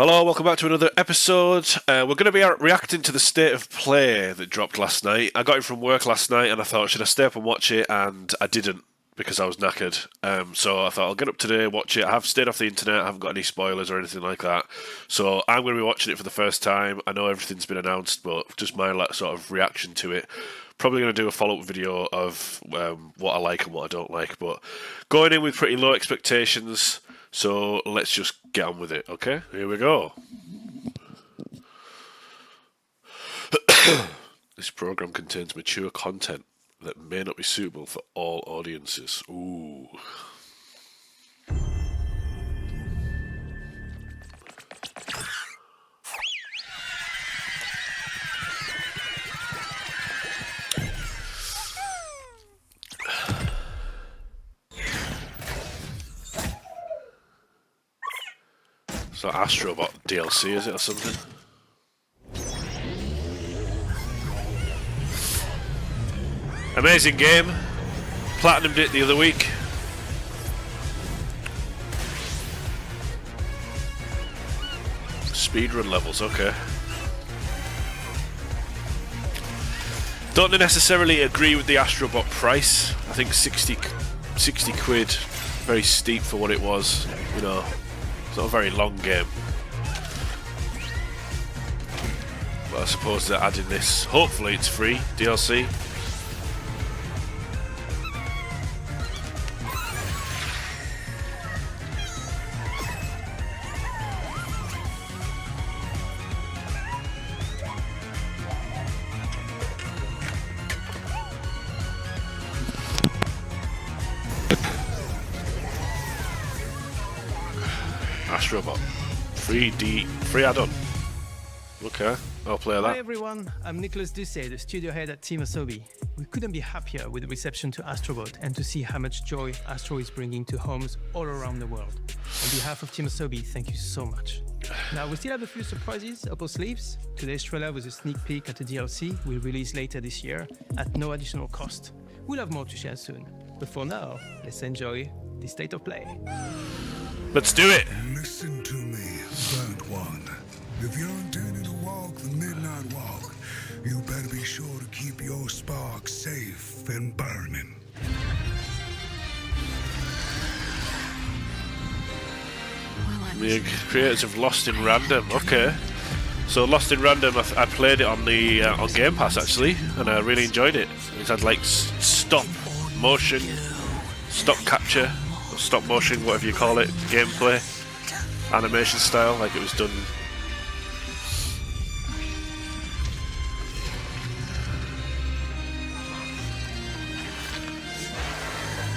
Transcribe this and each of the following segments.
Hello, welcome back to another episode. We're going to be reacting to the State of Play that dropped last night. I got it from work last night and I thought, should I stay up and watch it? And I didn't because I was knackered. So I thought, I'll get up today, watch it. I have stayed off the internet, I haven't got any spoilers or anything like that. So I'm going to be watching it for the first time. I know everything's been announced, but just my sort of reaction to it. Probably going to do a follow-up video of what I like and what I don't like. But going in with pretty low expectations. So let's just get on with it, okay? Here we go. This program contains mature content that may not be suitable for all audiences. Ooh. It's not Astrobot DLC, is it, or something? Amazing game. Platinumed it the other week. Speedrun levels, okay. Don't necessarily agree with the Astrobot price. I think 60 quid, very steep for what it was, you know. It's not a very long game. But I suppose they're adding this. Hopefully it's free, DLC. Astrobot. Free add-on. Okay, I'll play that. Hi everyone, I'm Nicolas Doucet, the studio head at Team Asobi. We couldn't be happier with the reception to Astrobot and to see how much joy Astro is bringing to homes all around the world. On behalf of Team Asobi, thank you so much. Now, we still have a few surprises up our sleeves. Today's trailer was a sneak peek at the DLC we'll release later this year at no additional cost. We'll have more to share soon. But for now, let's enjoy the State of Play. Let's do it! Listen to me, Burnt One. If you're intending to walk the Midnight Walk, you better be sure to keep your spark safe and burning. The creators of Lost in Random, okay. So Lost in Random, I played it on the on Game Pass actually, and I really enjoyed it. It had like stop motion, stop capture, stop motion, whatever you call it, gameplay, animation style, like it was done.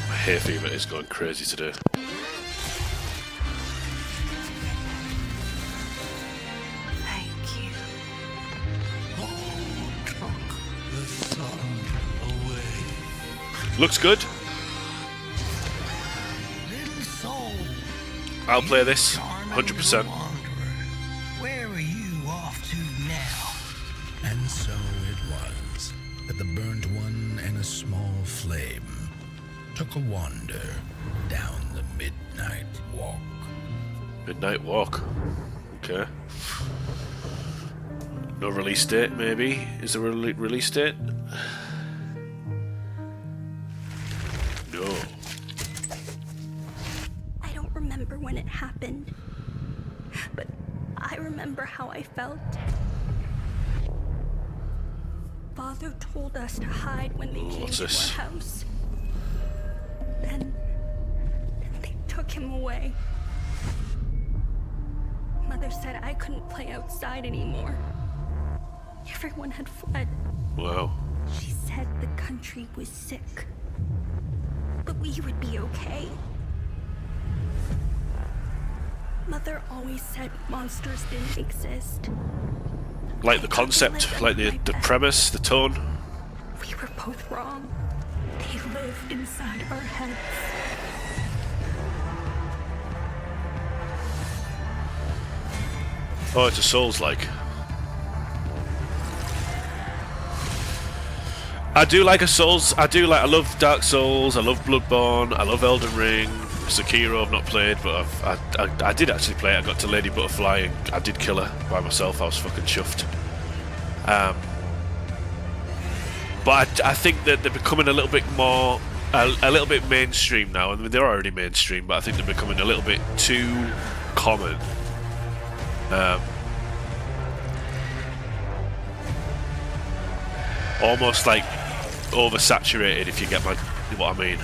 My hay fever is going crazy today. Thank you. The sun away. Looks good. Little soul, I'll play this, 100%. where are you off to now? And so it was that the Burnt One and a small flame took a wander down the Midnight Walk. Midnight Walk. Okay. No release date, maybe? Is there a release date? No. I don't remember when it happened, but I remember how I felt. Father told us to hide when they came what's to this? our house. Then they took him away. Mother said I couldn't play outside anymore. Everyone had fled. Wow. She said the country was sick, but we would be okay. Mother always said monsters didn't exist. Like the concept, like the premise, the tone. We were both wrong. They live inside our heads. Oh, it's a Souls-like. I do like a Souls. I love Dark Souls. I love Bloodborne. I love Elden Ring. Sekiro I've not played, but I did actually play it. I got to Lady Butterfly and I did kill her by myself. I was fucking chuffed. But I think that they're becoming a little bit more, a little bit mainstream now. I mean, they're already mainstream, but I think they're becoming a little bit too common. Almost like oversaturated, if you get what I mean.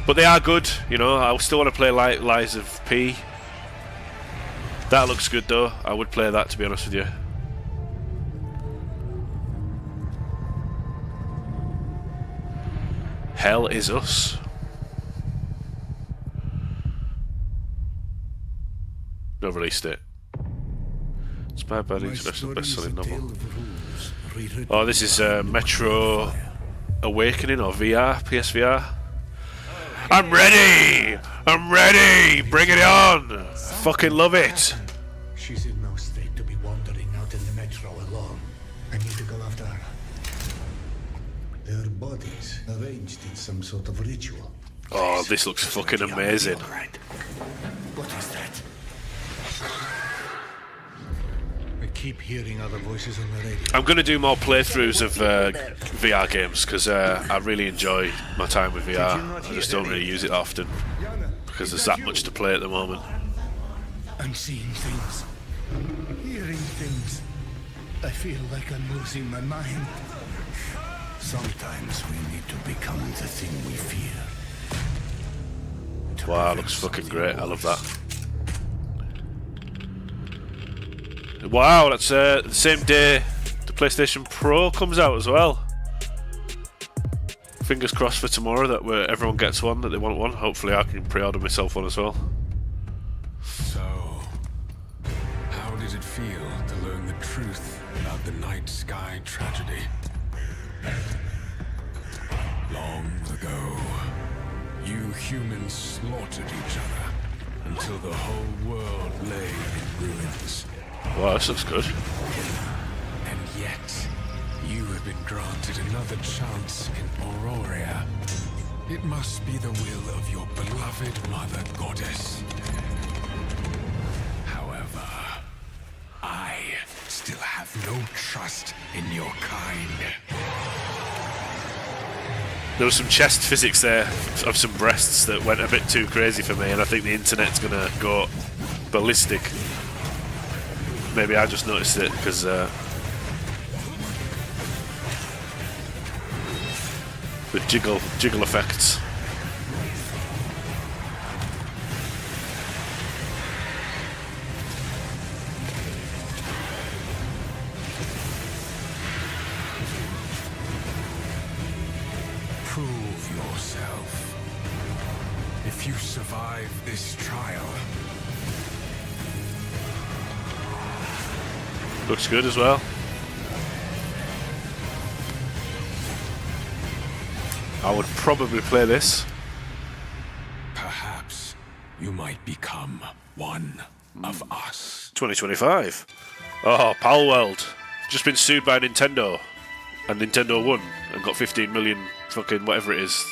But they are good, you know. I still want to play Lies of P. That looks good though. I would play that, to be honest with you. Hell Is Us. No release date. Inspired by the international best-selling novel. Oh, this is Metro Awakening or VR, PSVR. I'm ready! I'm ready! Bring it on! I fucking love it! She's in no state to be wandering out in the metro alone. I need to go after her. Their bodies arranged in some sort of ritual. Oh, this looks fucking amazing. Right. What is that? I keep hearing other voices on the radio. I'm going to do more playthroughs of VR games because I really enjoy my time with VR. I just don't really use it often because there's that much to play at the moment. I'm seeing things, hearing things. I feel like I'm losing my mind. Sometimes we need to become the thing we fear. Wow, looks fucking great. I love that. Wow, that's the same day the PlayStation Pro comes out as well. Fingers crossed for tomorrow that everyone gets one, that they want one. Hopefully I can pre-order myself one as well. So, how did it feel to learn the truth about the night sky tragedy? Long ago, you humans slaughtered each other until the whole world lay in ruins. Wow, this looks good. And yet, you have been granted another chance in Auroria. It must be the will of your beloved mother goddess. However, I still have no trust in your kind. There was some chest physics there of some breasts that went a bit too crazy for me, and I think the internet's gonna go ballistic. Maybe I just noticed it because the jiggle effects. Prove yourself. If you survive this trial, Looks good as well. I would probably play this. perhaps you might become one of us. 2025. Oh, Palworld. Just been sued by Nintendo. And Nintendo won and got 15 million fucking whatever it is.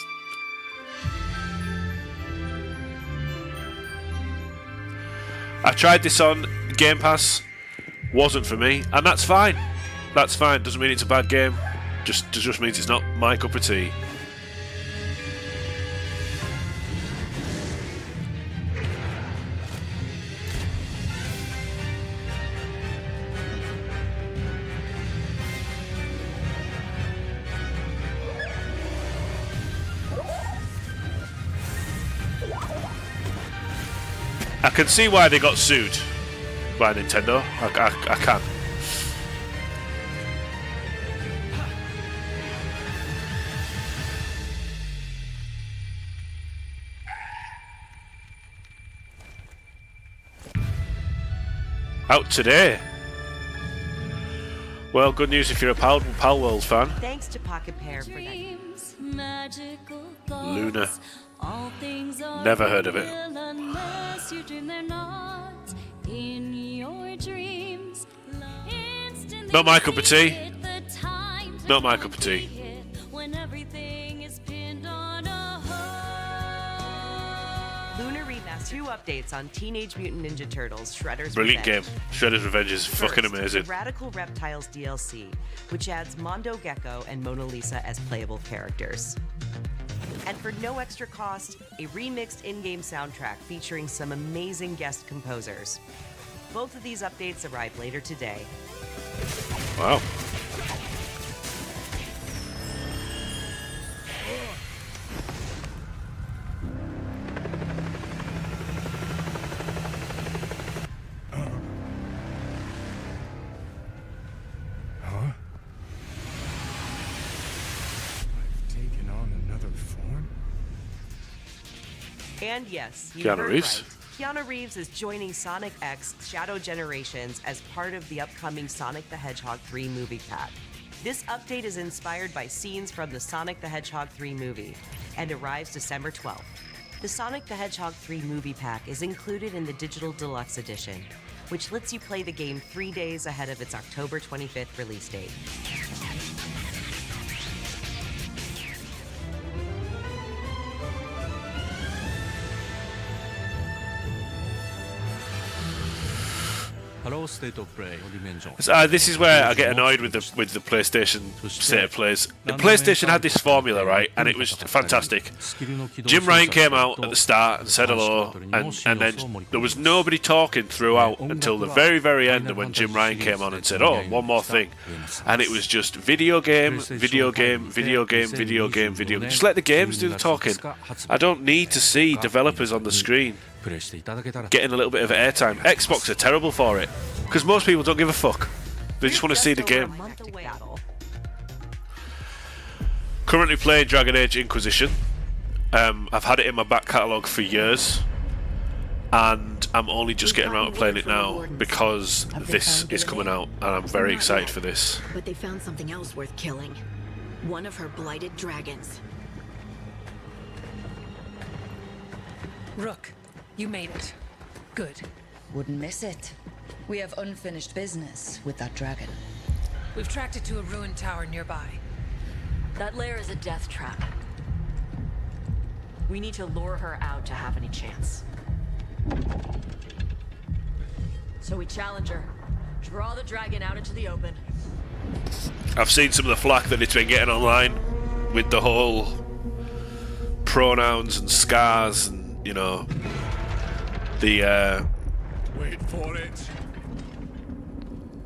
I tried this on Game Pass. Wasn't for me. And that's fine. That's fine. Doesn't mean it's a bad game. Just means it's not my cup of tea. I can see why they got sued by Nintendo. I can. Out today. Well, good news if you're a Palworld fan. Thanks to Pocket Pair for that. Luna. Never heard of it. Not my cup of tea. Not my cup of tea. updates on Teenage Mutant Ninja Turtles: Shredder's Brilliant Revenge. game. Shredder's Revenge is fucking First, amazing. the Radical Reptiles DLC, which adds Mondo Gecko and Mona Lisa as playable characters. And for no extra cost, a remixed in-game soundtrack featuring some amazing guest composers. Both of these updates arrive later today. Wow. Taken on another form? And yes, you Keanu heard Reeves? right. Keanu Reeves is joining Sonic X Shadow Generations as part of the upcoming Sonic the Hedgehog 3 movie pack. This update is inspired by scenes from the Sonic the Hedgehog 3 movie and arrives December 12th. The Sonic the Hedgehog 3 movie pack is included in the Digital Deluxe Edition, which lets you play the game 3 days ahead of its October 25th release date. This is where I get annoyed with the PlayStation state of plays. The PlayStation had this formula, right, and it was fantastic. Jim Ryan came out at the start and said hello, and then there was nobody talking throughout until the very, very end, when Jim Ryan came on and said, "Oh, one more thing," and it was just video game, video game, video game, video game, video game. Just let the games do the talking. I don't need to see developers on the screen getting a little bit of airtime. Xbox are terrible for it because most people don't give a fuck. They just want to see the game. Currently playing Dragon Age Inquisition. I've had it in my back catalogue for years, and I'm only just getting around to playing it now because this is coming out, and I'm very excited for this. But they found something else worth killing. One of her blighted dragons. Rook, you made it. Good. Wouldn't miss it. We have unfinished business with that dragon. We've tracked it to a ruined tower nearby. That lair is a death trap. We need to lure her out to have any chance. So we challenge her. Draw the dragon out into the open. I've seen some of the flack that it's been getting online with the whole pronouns and scars and, you know, the Wait for it.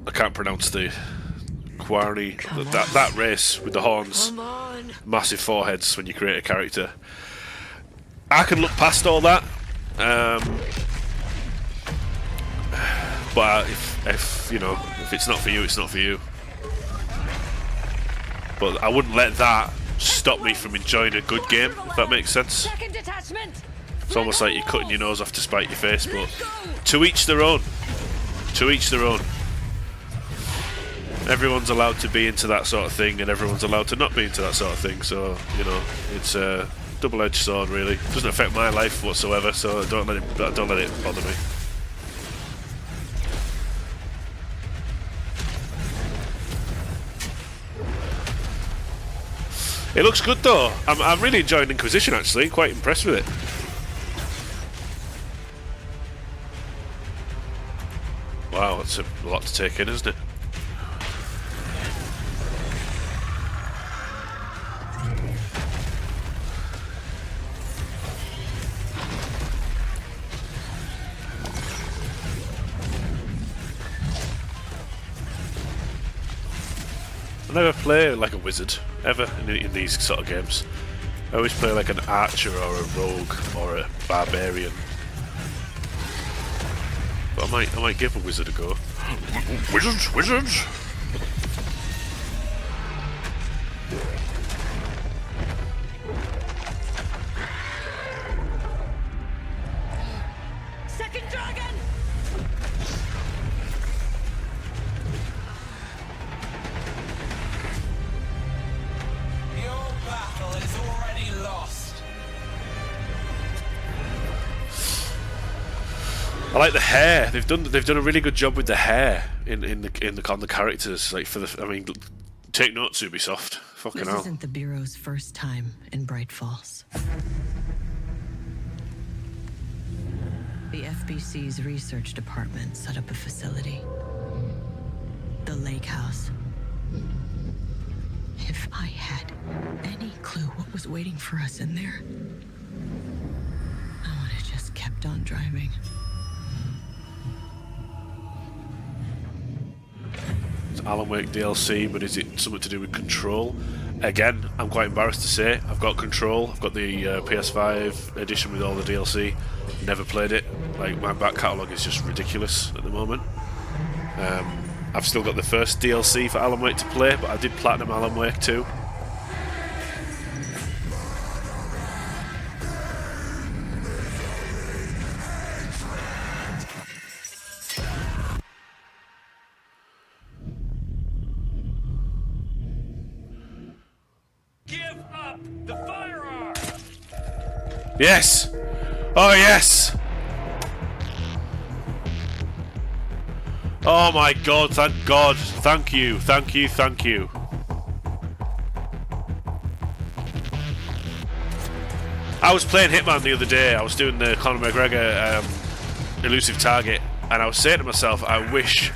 I can't pronounce the quarry, that race with the horns, massive foreheads when you create a character. I can look past all that, but if you know, if it's not for you, it's not for you. But I wouldn't let that stop me from enjoying a good game, if that makes sense. It's almost like you're cutting your nose off to spite your face, but to each their own. To each their own. Everyone's allowed to be into that sort of thing, and everyone's allowed to not be into that sort of thing. So, you know, it's a double-edged sword, really. It doesn't affect my life whatsoever, so don't let it bother me. It looks good though. I'm really enjoying Inquisition, actually. Quite impressed with it. Wow, that's a lot to take in, isn't it? I never play like a wizard, ever, in these sort of games. I always play like an archer or a rogue or a barbarian. But I might give a wizard a go. Wizard! Second dragon! Your battle is already lost. I like the hair. They've done a really good job with the hair on the characters. Like take notes, Ubisoft. Fucking hell. This isn't the Bureau's first time in Bright Falls. The FBC's research department set up a facility. The Lake House. If I had any clue what was waiting for us in there, I would have just kept on driving. It's Alan Wake DLC, but is it something to do with Control? Again, I'm quite embarrassed to say I've got Control. I've got the PS5 edition with all the DLC. Never played it. Like, my back catalogue is just ridiculous at the moment. I've still got the first DLC for Alan Wake to play, but I did platinum Alan Wake 2. Give up the firearm! Yes! Oh, yes! Oh my god, thank God. Thank you, thank you, thank you. I was playing Hitman the other day. I was doing the Conor McGregor Elusive Target, and I was saying to myself, I wish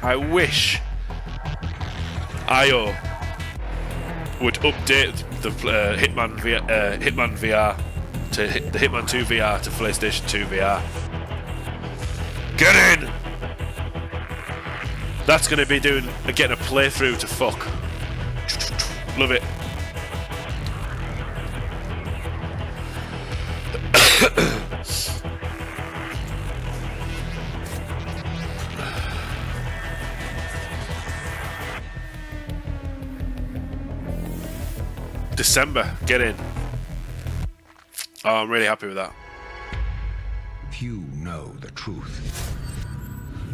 IO would update the Hitman VR to the Hitman 2 VR to PlayStation 2 VR. Get in! That's going to be getting a playthrough to fuck. Love it. December, get in. Oh, I'm really happy with that. Few know the truth.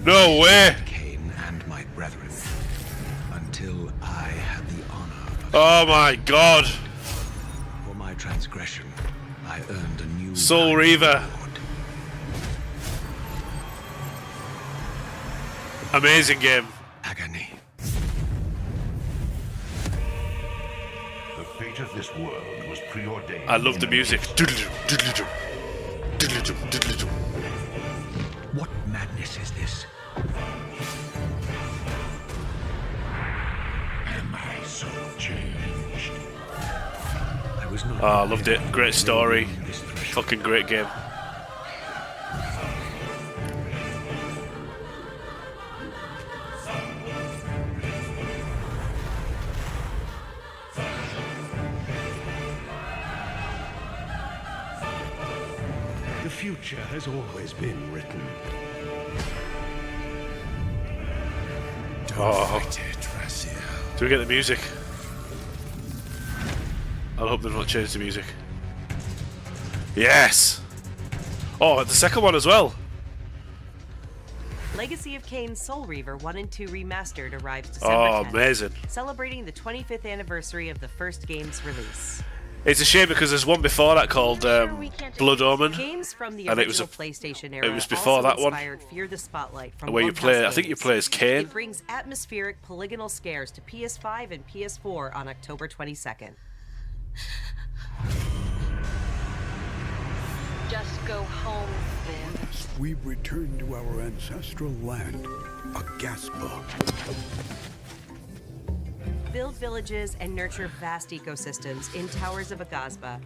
No way! Cain and my brethren, until I had the honor of... Oh my god! For my transgression, I earned a new... Soul Reaver. Amazing game. Agony. The fate of this world was preordained. I love the music. What madness is this? Am I so changed? I was not... Oh, I loved it. Great story. Fucking great game. The future has always been written. Oh. Do we get the music? I hope they've not changed the music. Yes! Oh, the second one as well. Legacy of Kain Soul Reaver 1 and 2 Remastered arrives December 10th, amazing. celebrating the 25th anniversary of the first game's release. It's a shame because there's one before that called Blood Omen. Games from the and original it was PlayStation era it was before also that one. inspired Fear the Spotlight from Where you Blumhouse play, I think you Games. play as Kain. It brings atmospheric polygonal scares to PS5 and PS4 on October 22nd. Just go home, Finn. We've returned to our ancestral land, Agaspa. Build villages and nurture vast ecosystems in Towers of Agasba.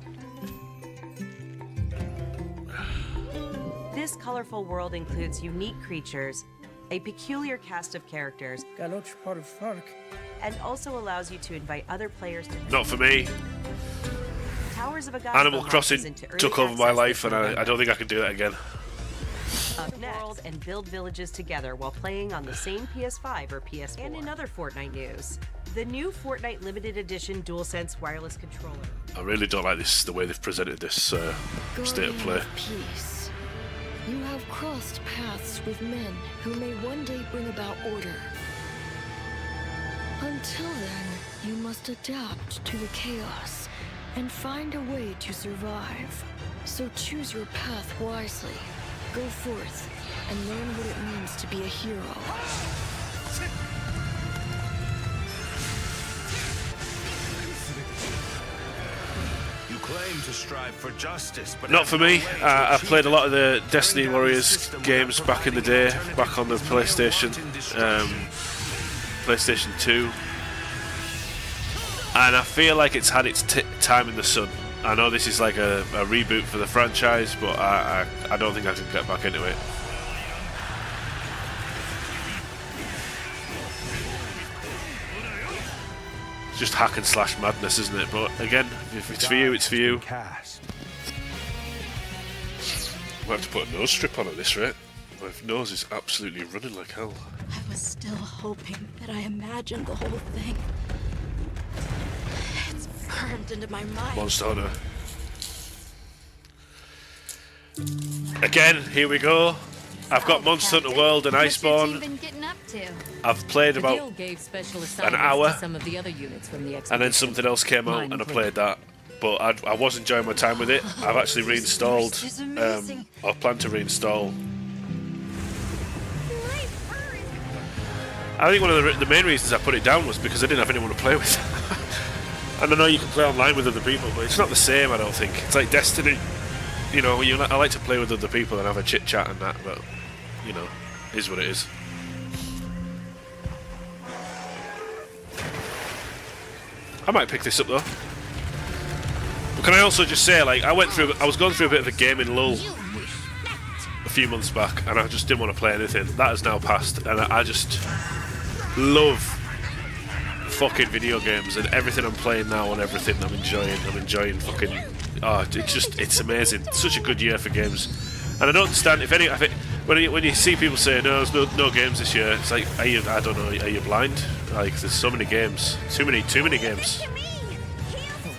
This colorful world includes unique creatures, a peculiar cast of characters, and also allows you to invite other players to... Not for me. Towers of Agasba Animal launches Crossing into early took over my access life, this and November. I don't think I can do that again. Up world and build villages together while playing on the same PS5 or PS4. And in other Fortnite news, the new Fortnite Limited Edition DualSense wireless controller. I really don't like this, the way they've presented this state of play. Peace. You have crossed paths with men who may one day bring about order. Until then, you must adapt to the chaos and find a way to survive. So choose your path wisely. Go forth and learn what it means to be a hero. You claim aim to strive for justice, but Not for me. I played a lot of the Destiny Warriors games back in the day, back on the PlayStation 2, and I feel like it's had its time in the sun. I know this is like a reboot for the franchise, but I don't think I can get back into it. It's just hack and slash madness, isn't it? But again, if it's for you, it's for you. We'll have to put a nose strip on at this rate. My nose is absolutely running like hell. I was still hoping that I imagined the whole thing. It's burned into my mind. Monster Hunter. Again, here we go. I've got Monster Hunter World and Iceborne. I've played about an hour, and then something else came out, and I played that. But I was enjoying my time with it. I've actually reinstalled, or plan to reinstall. I think one of the main reasons I put it down was because I didn't have anyone to play with. And I know you can play online with other people, but it's not the same, I don't think. It's like Destiny. You know, I like to play with other people and have a chit chat and that, but you know, it is what it is. I might pick this up though. But can I also just say, like, I was going through a bit of a gaming lull a few months back, and I just didn't want to play anything. That has now passed, and I just love fucking video games and everything I'm playing now and everything I'm enjoying fucking. Oh, it's amazing. It's such a good year for games, and I don't understand when you see people say no, there's no games this year. It's like, I don't know, are you blind? Like, there's so many games, too many games. The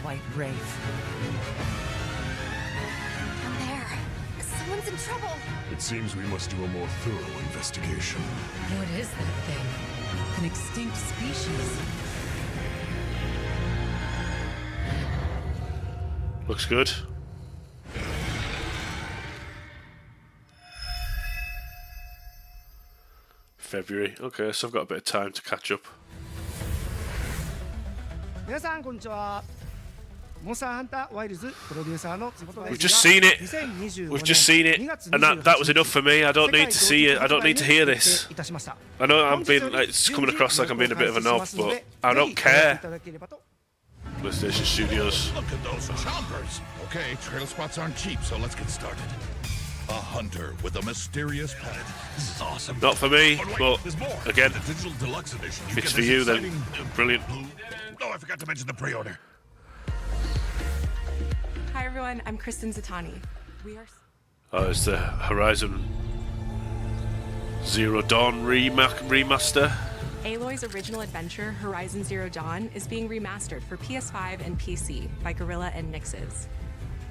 White Wraith. Down there, someone's in trouble. It seems we must do a more thorough investigation. What is that thing? An extinct species? Looks good. February. Okay, so I've got a bit of time to catch up. We've just seen it. We've just seen it, and that was enough for me. I don't need to see it. I don't need to hear this. I know I'm being, like, it's coming across like I'm being a bit of a knob, but I don't care. PlayStation Studios. Look at those chompers. Okay, trail spots aren't cheap, so let's get started. A hunter with a mysterious pet. This is awesome. Not for me, but again, the digital deluxe edition. if it's for you, then brilliant. Oh, I forgot to mention the pre-order. Hi everyone, I'm Kristen Zatani. We are. Oh, it's the Horizon Zero Dawn remaster. Aloy's original adventure, Horizon Zero Dawn, is being remastered for PS5 and PC by Guerrilla and Nixes.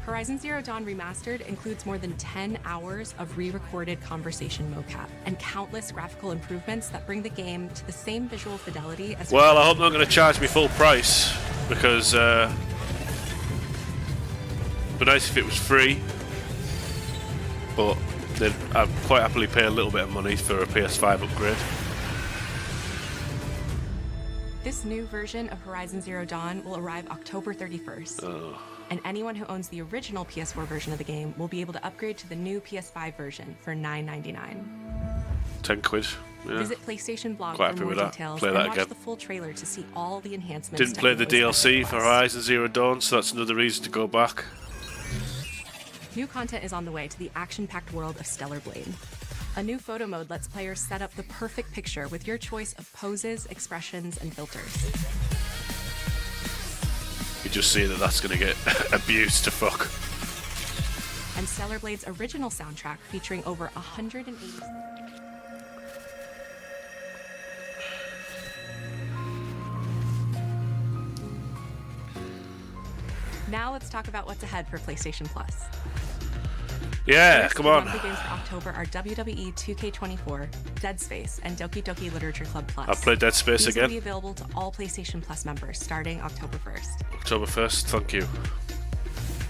Horizon Zero Dawn Remastered includes more than 10 hours of re-recorded conversation mocap and countless graphical improvements that bring the game to the same visual fidelity as... Well, I hope they're not going to charge me full price, because it'd be nice if it was free, but I'd quite happily pay a little bit of money for a PS5 upgrade. This new version of Horizon Zero Dawn will arrive October 31st. Oh. And anyone who owns the original PS4 version of the game will be able to upgrade to the new PS5 version for $9.99. 10 quid. Yeah. Visit PlayStation Blog Quite for happy more with that. details Play and that watch again. the full trailer to see all the enhancements. Didn't play the DLC for Horizon Zero Dawn, so that's another reason to go back. New content is on the way to the action-packed world of Stellar Blade. A new photo mode lets players set up the perfect picture with your choice of poses, expressions, and filters. You just see that that's going to get abused to fuck. And Stellar Blade's original soundtrack featuring over 180... Now let's talk about what's ahead for PlayStation Plus. Yeah, come on. Monthly games for October are WWE 2K24, Dead Space, and Doki Doki Literature Club Plus. I've played Dead Space These again. will be available to all PlayStation Plus members starting October 1st. October 1st, thank you.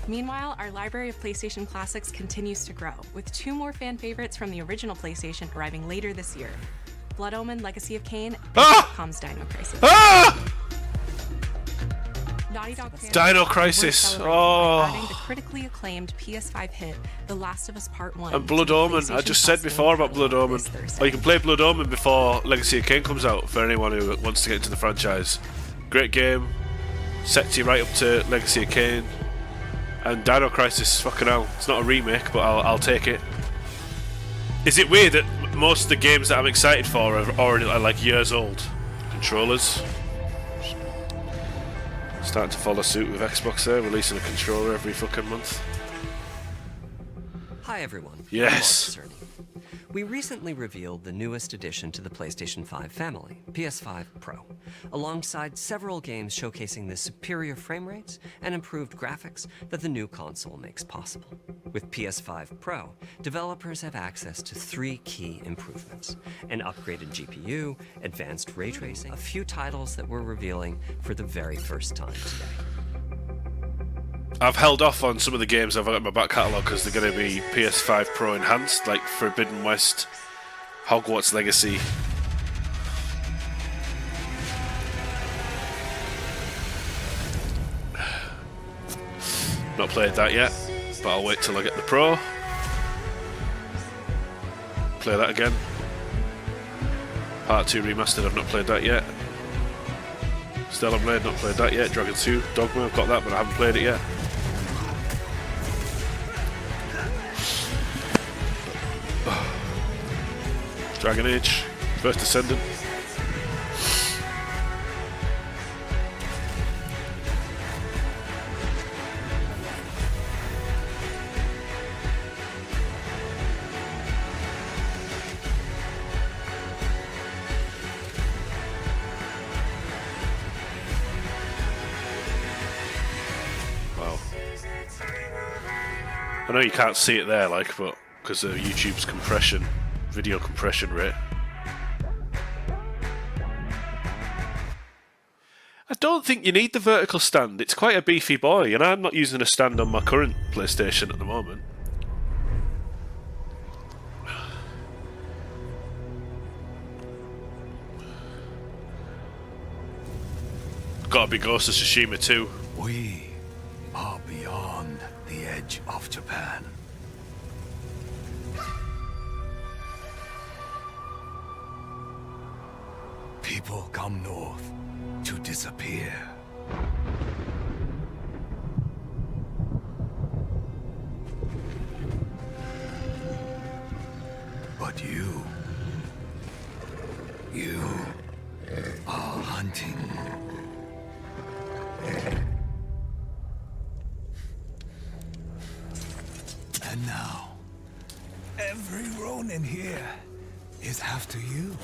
Meanwhile, our library of PlayStation classics continues to grow, with 2 more fan favorites from the original PlayStation arriving later this year: Blood Omen: Legacy of Kain and Capcom's Dino Crisis. Naughty Dog fans Dino were Crisis. celebrating Oh. by adding the critically acclaimed PS5 hit The Last of Us Part 1. And Blood to the Omen. I PlayStation just Plus said before game about Blood catalog Omen. this Thursday. Oh, you can play Blood Omen before Legacy of Kain comes out for anyone who wants to get into the franchise. Great game. Sets you right up to Legacy of Kain. And Dino Crisis, fucking hell. It's not a remake, but I'll take it. Is it weird that most of the games that I'm excited for are already like years old? Controllers. Starting to follow suit with Xbox there, releasing a controller every fucking month. Hi everyone. Yes. I'm Mark Cerny. We recently revealed the newest addition to the PlayStation 5 family, PS5 Pro, alongside several games showcasing the superior frame rates and improved graphics that the new console makes possible. With PS5 Pro, developers have access to 3 key improvements: an upgraded GPU, advanced ray tracing, a few titles that we're revealing for the very first time today. I've held off on some of the games I've got in my back catalogue because they're going to be PS5 Pro enhanced, like Forbidden West, Hogwarts Legacy. Not played that yet, but I'll wait till I get the Pro. Play that again. Part 2 Remastered, I've not played that yet. Stellar Blade, not played that yet. Dragon 2, Dogma, I've got that, but I haven't played it yet. Dragon Age, First Descendant. Wow. I know you can't see it there, like, but because of YouTube's compression. Video compression rate. I don't think you need the vertical stand. It's quite a beefy boy, and I'm not using a stand on my current PlayStation at the moment. Gotta be Ghost of Tsushima too. We are beyond the edge of Japan. People come north to disappear. But you are hunting. And now, every Ronin here is after you.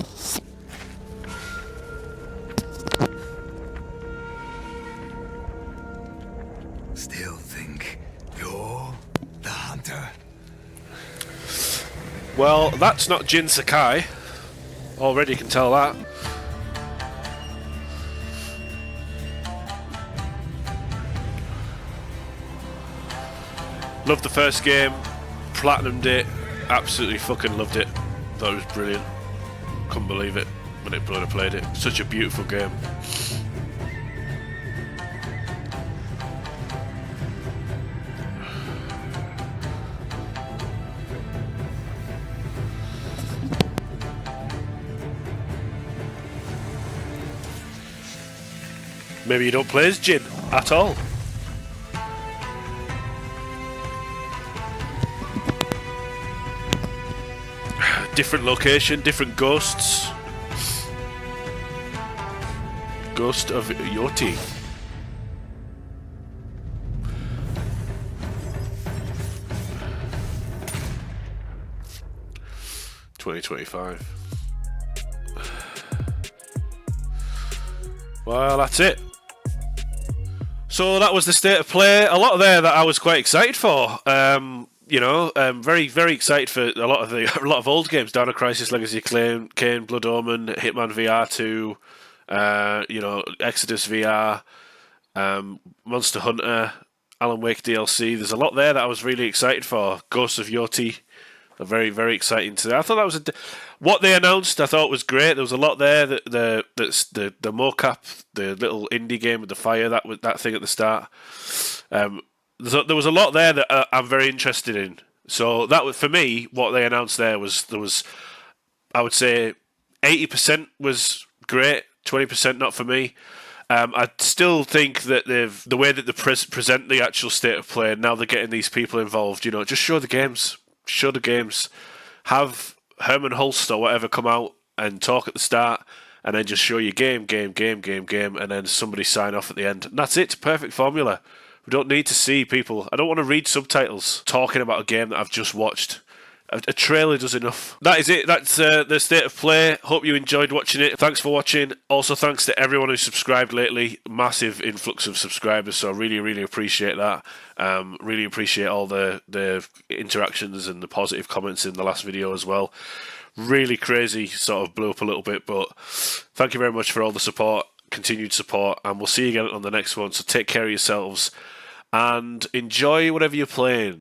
Still think you're the hunter? Well, that's not Jin Sakai. Already can tell that. Loved the first game, platinumed it, absolutely fucking loved it. Thought it was brilliant. Couldn't believe it when I played it. Such a beautiful game. Maybe you don't play as Jin at all. Different location, different ghosts. Ghost of Yoti. $2025. Well, that's it. So that was the state of play. A lot there that I was quite excited for. You know, very, very excited for a lot of old games. Dino Crisis, Legacy of Kain, Blood Omen, Hitman VR 2, you know, Exodus VR, Monster Hunter, Alan Wake DLC. There's a lot there that I was really excited for. Ghost of Yoti, Very, very exciting today. I thought that was what they announced. I thought was great. There was a lot there. The mocap, the little indie game with the fire, that thing at the start. There was a lot there that I'm very interested in. So that was, for me, what they announced there was I would say 80% was great, 20% not for me. I still think that the way that they present the actual state of play, now they're getting these people involved, just show the games. Show the games. Have Herman Hulst or whatever come out and talk at the start, and then just show you game, and then somebody sign off at the end. And that's it. Perfect formula. We don't need to see people. I don't want to read subtitles talking about a game that I've just watched. A trailer does enough. That is it. That's the state of play. Hope you enjoyed watching it. Thanks for watching. Also, thanks to everyone who subscribed lately. Massive influx of subscribers, so I really, really appreciate that. Really appreciate all the interactions and the positive comments in the last video as well. Really crazy, sort of blew up a little bit, but thank you very much for all the support, continued support, and we'll see you again on the next one. So take care of yourselves and enjoy whatever you're playing.